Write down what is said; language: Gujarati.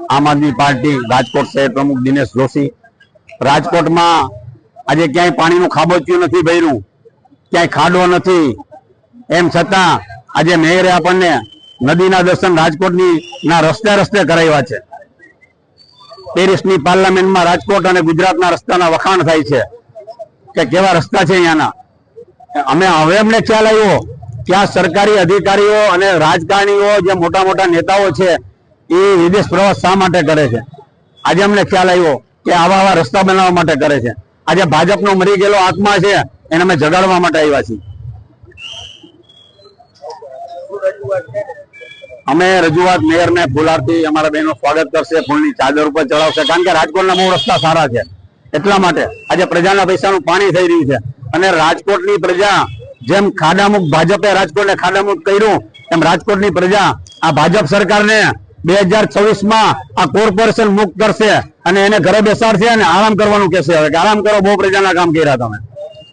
આમ આદમી પાર્ટી રાજકોટ શહેર પ્રમુખ દિનેશ જોશી। રાજકોટમાં આજે ક્યાંય પાણીનું ખાબોચિયું નથી ભર્યું, ક્યાંય ખાડો નથી, એમ છતાં આજે મેયરે આપણને નદીના દર્શન રાજકોટની ના રસ્તે રસ્તે કરાવ્યા છે। પેરિસની પાર્લામેન્ટમાં રાજકોટ અને ગુજરાતના રસ્તાના વખાણ થાય છે કે કેવા રસ્તા છે અહીંયાના। હવે અમને ખ્યાલ આવ્યો કે આ સરકારી અધિકારીઓ અને રાજકારણીઓ જે મોટા મોટા નેતાઓ છે એ વિદેશ પ્રવાસ શા માટે કરે છે। આજે અમને ખ્યાલ આવ્યો કે આવા રસ્તા બનાવવા માટે કરે છે। આજે ભાજપનો મરી ગયેલો આત્મા છે એને અમે જગાડવા માટે આવ્યા છીએ। અમે રજૂઆત મેયરને ફૂલહારથી અમારા બહેનો સ્વાગત કરશે, ફૂલની ચાદર ઉપર ચડાવશે, કારણ કે રાજકોટના બહુ રસ્તા સારા છે। એટલા માટે આજે પ્રજાના પૈસાનું પાણી થઈ રહ્યું છે અને રાજકોટની પ્રજા જેમ ખાડામુક્ત ભાજપે રાજકોટને ખાડામુક્ત કર્યું એમ રાજકોટની પ્રજા આ ભાજપ સરકારને 2026માં આ કોર્પોરેશન મુક્ત કરશે અને એને ઘરે બેસાડશે અને આરામ કરવાનું કહેશે। હવે આરામ કરો, બહુ પ્રજાના કામ કર્યા તમે।